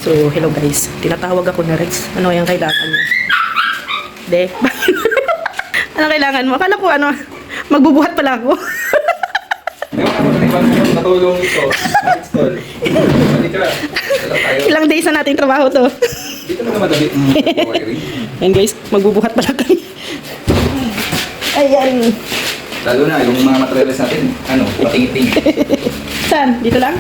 So, hello guys. Tinatawag ako na Rex. Ano yung kailangan mo? De? Ano kailangan mo? Akala ko ano, magbubuhat pala ako. Yung ako na ibang natulong ito. Install. Balik ka. Dalaw tayo. Ilang days na nating trabaho to. Dito mo naman dabi. Wiring. Ayan guys, magbubuhat pala kami. Ayan. Lalo na yung mga materials natin. Ano, patingin-tingin. Saan? Dito lang?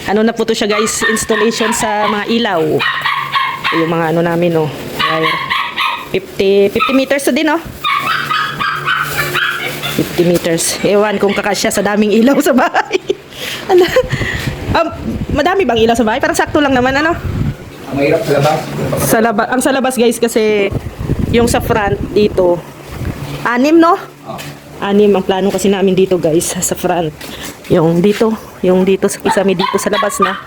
Ano na po to siya guys, installation sa mga ilaw. Ito yung mga ano namin oh. Wire. 50 meters to din oh. 50 meters. Ewan kung kakasya sa daming ilaw sa bahay. Ano? Madami bang ilaw sa bahay? Parang sakto lang naman ano? Ang mahirap sa labas. Ang sa labas guys kasi yung sa front dito 6 no? Oh. 6 ang plano kasi namin dito guys sa front. Yung dito isa may dito sa labas na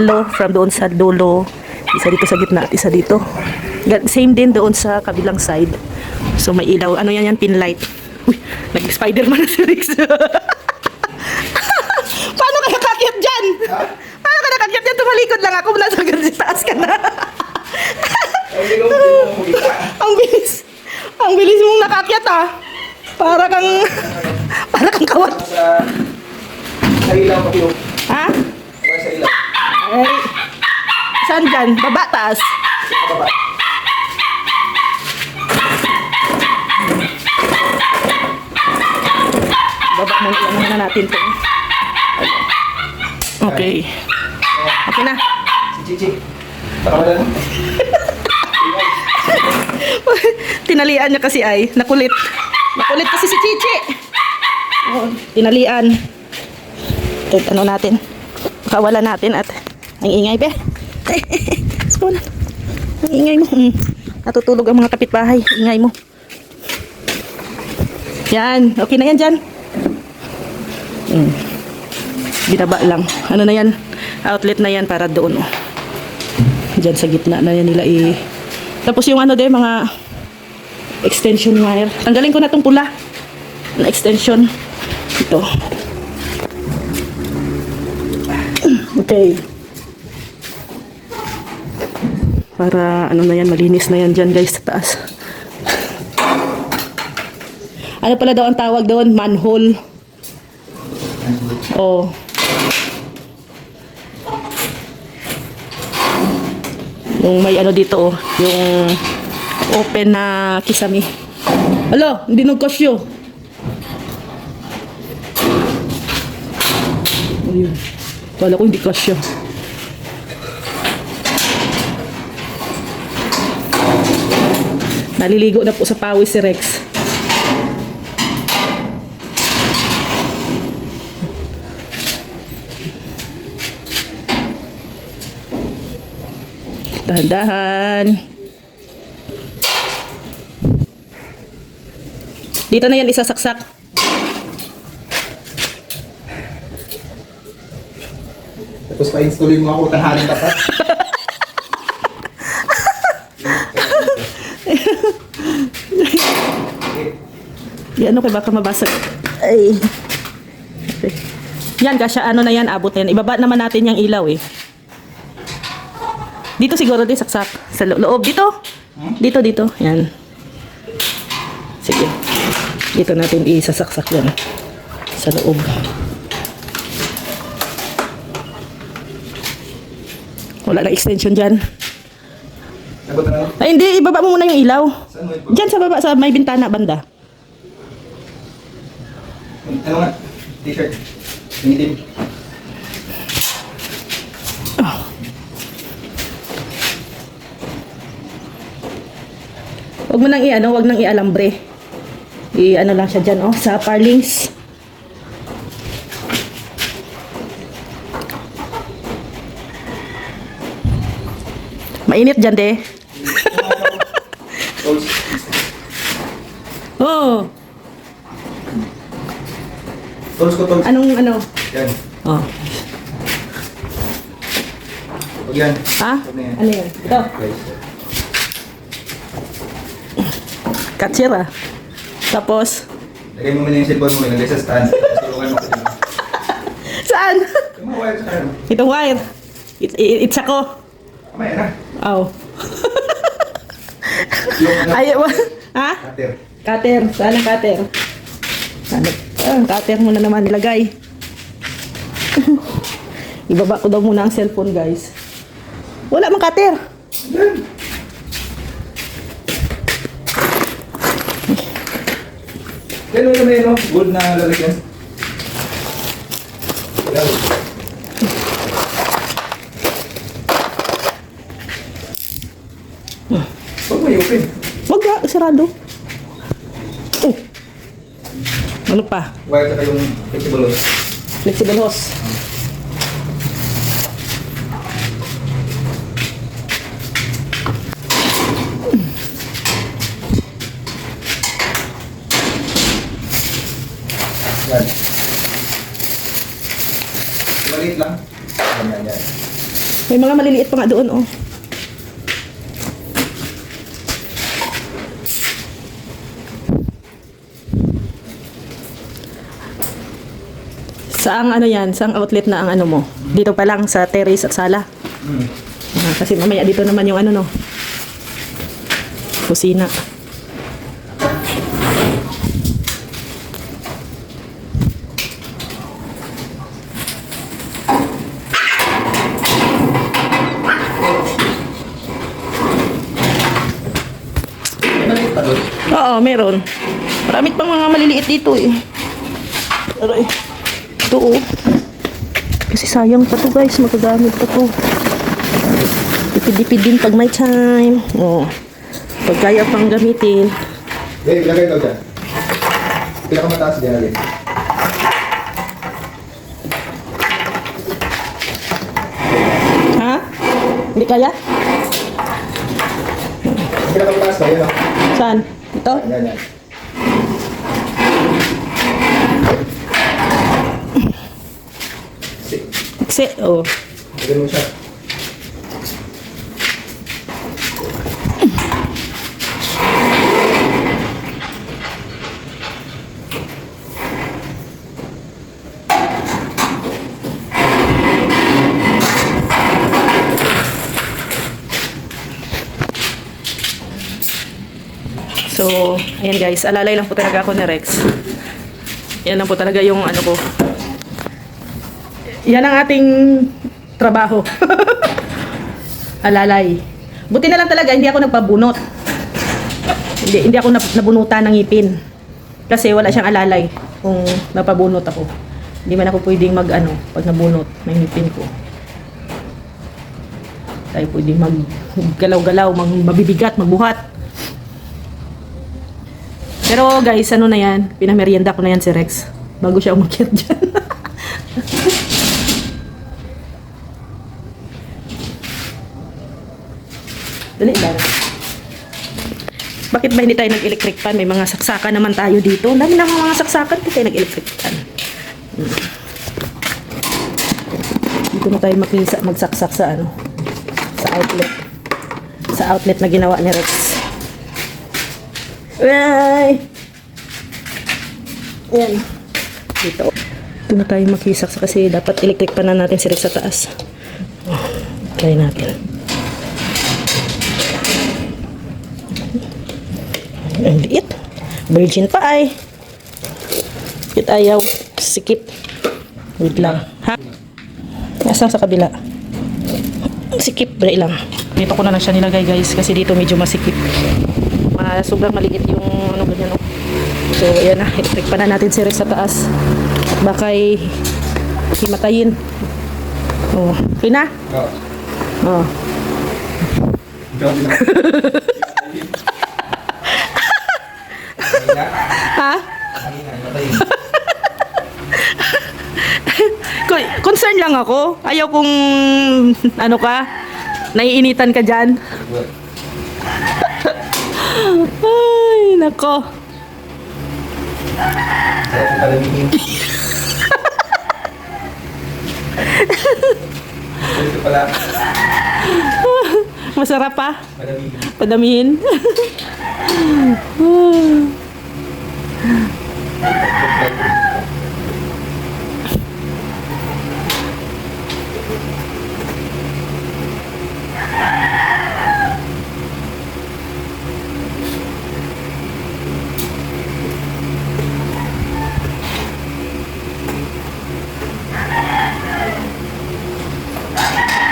3 from doon sa dulo, isa dito sa gitna at isa dito. Same din doon sa kabilang side. So may ilaw, ano yan pin light. Uy, nag-Spiderman na si Rex. Paano ka nakakyat dyan? Paano ka nakakyat dyan? Tumalikod lang ako, nasa taas ka na. Ang bilis. Ang bilis mong nakakyat ah. Para kang kawat. Sa ilaw pati yung. Ha? Sa ilaw. Ay, saan dyan? Baba, taas. Sa baba. Baba muna natin to. Okay. Okay na. Si Chichi. Para wala na. Tinalian niya kasi ay. Nakulit. Nakulit kasi si Chichi. Oh, tinalian. Ito, ano natin. Makawala natin at ang ingay be. Spoon. Ang ingay mo. Natutulog ang mga kapitbahay. Ingay mo. Yan. Okay na yan dyan. Binaba lang. Ano na yan? Outlet na yan para doon. Oh. Diyan sa gitna na yan nila Tapos yung ano mga extension wire. Tanggalin ko na tong pula. Na extension. Ito. Okay. Para ano na yan, malinis na yan dyan guys sa taas. Ano pala daw ang tawag doon? Manhole. Oh. Yung may ano dito oh, yung open na kisame. Alo, hindi nagkasyo. Ayun. Kala ko hindi kasyo. Naliligo na po sa pawis si Rex. Dahan-dahan. Dito na yan isasaksak. Tapos pa-installin mo ako, tahanin ka pa. Yan, okay, baka mabasag. Ay. Okay. Yan, kasya ano na yan, abot na yan. Ibaba naman natin yung ilaw eh. Dito siguro din saksak. Sa loob. Dito. Dito. Yan. Sige. Dito natin isasaksak yan. Sa loob. Wala na extension dyan. Nabot na lang. Ay, hindi. Ibaba mo muna yung ilaw. Saan mo ito? Dyan sa baba, sa may bintana, banda. Ano nga? T-shirt. Tingitin. Huwag mo nang wag nang ialambre. Ano lang siya dyan, oh, sa parlings. Mainit dyan, de. Oh. Tools ko, tools. Anong, ano? Yan. Oh. Huwag yan. Ha? Huwag na yan. Ano yan? Ito. Guys. Katsira. Tapos, Lagay mo muna yung cellphone mo, ilagay sa stand. Tulungan mo ko dito. Saan? Yung mga wire sa kayo. Itong wire. It's ako. Kamay na. Oh. Yung ano, Ay, ha? cutter. Cutter. Saan ang cutter? Ano? Cutter mo na naman nilagay. Ibaba ko daw muna ang cellphone, guys. Wala mang cutter. Yan. Yan yung may no, gold na lalagyan. Yan. Huwag mo i-open. Wag nga, sarado. Oh. Ano pa? Wire tsaka yung flexible hose. Flexible hose. Yan. Maliit lang. Yan. May mga maliliit pa nga doon, oh. Saang ano yan? Saang outlet na ang ano mo? Dito pa lang sa terrace at sala. Hmm. Kasi mamaya dito naman yung ano no. Kusina. Maliit pa doon. Oo, meron. Marami pang mga maliliit dito eh. Aray. Ito oh. Kasi sayang pa to guys, magagamit pa to. Dipid-dipid din pag may time. Oh. Pag kaya pang gamitin. Dave, ilagay daw dyan. Pinakamataas din natin. Ha? Hindi kaya? Pinakamataas daw, yan o. Saan? Ito? Yan. Kasi, oh. Lagyan mo siya. So, ayan guys, alalay lang po talaga ako ni Rex. Yan lang po talaga yung ano ko. Yan ang ating trabaho. Alalay. Buti na lang talaga, hindi ako nagpabunot. Hindi ako nabunutan ng ngipin. Kasi wala siyang alalay kung napabunot ako. Hindi man ako pwedeng pag nabunot ng ngipin ko. Tayo pwedeng maggalaw-galaw, mabibigat, magbuhat. Pero guys, ano na yan? Pinamerienda ko na yan si Rex. Bago siya umakyat dyan. Dali lang. Bakit ba hindi tayo nag-electric fan? May mga saksakan naman tayo dito. Ang dami naman mga saksakan. Hindi tayo nag-electric fan. Dito na tayo magsaksak sa sa outlet. Sa outlet na ginawa ni Rex. Ay! Ayan. Dito. Dito na tayo makisaksa kasi dapat electric pa na natin si Rex sa taas. Try natin. Ang liit. Virgin pa ay. It ayaw. Sikip. Wait lang. Ha? Nasaan sa kabila? Sikip. Bray lang. Dito ko na lang siya nilagay guys kasi dito medyo masikip. Sobrang maliit yung ganyan. So, ayan na. Electric pa na natin si Rex sa taas. At baka himatayin. Oh. Okay na? Oo. Oh. Joke lang. Ha? Concern lang ako. Ayaw kung naiinitan ka dyan. Ay, nako. Sarap yung palamihin. Ito pala. Masarap pa? Palamihin. Padamihin.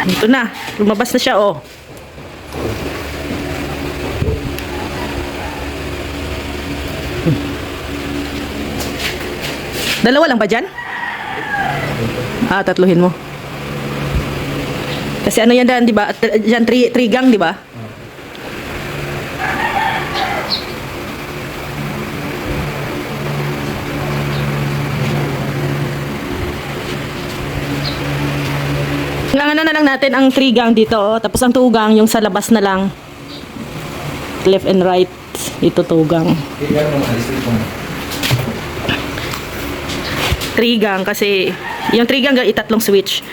Ito na. Lumabas na siya, oh. Dalawa lang ba dyan? Tatluhin mo. Kasi ano yan dyan, di ba? Dyan, three gang, di ba? Kailangan na lang natin ang 3 gang dito, oh. Tapos ang 2 gang yung sa labas na lang. Left and right. Ito 2 gang. Tingnan mo, alis dito mo. 3 gang kasi yung 3 gang itatlong switch.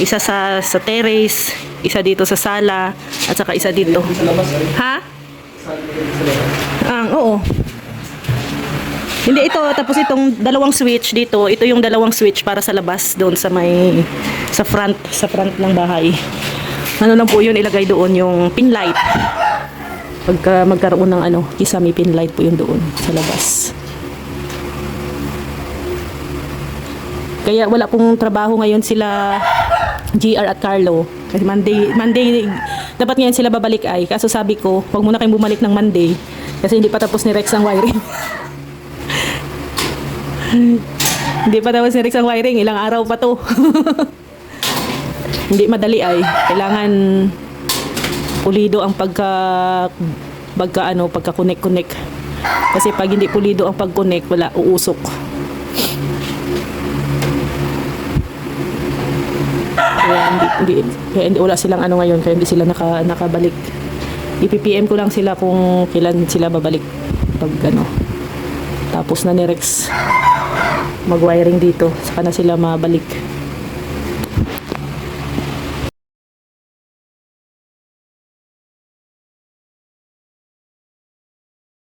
Isa sa terrace, isa dito sa sala, at saka isa dito. Sa labas, alis. Ha? Sa labas. Oo. Hindi ito, tapos itong dalawang switch dito, ito yung dalawang switch para sa labas doon sa sa front ng bahay. Ano lang po yun, ilagay doon yung pin light. Pagka magkaroon ng kisame pin light po yun doon sa labas. Kaya wala pong trabaho ngayon sila GR at Carlo. Kasi Monday dapat ngayon sila babalik ay. Kaso sabi ko, huwag muna kayong bumalik ng Monday kasi hindi pa tapos ni Rex ang wiring. Hindi pa tapos ni Rex ang wiring, ilang araw pa to. Hindi madali ay. Kailangan pulido ang pagka-connect. Kasi pag hindi pulido ang pag-connect, wala, uusok. Kaya hindi wala silang ngayon, kaya hindi sila nakabalik. I-PPM ko lang sila kung kailan sila babalik pag tapos na ni Rex mag-wiring dito, saka na sila mabalik.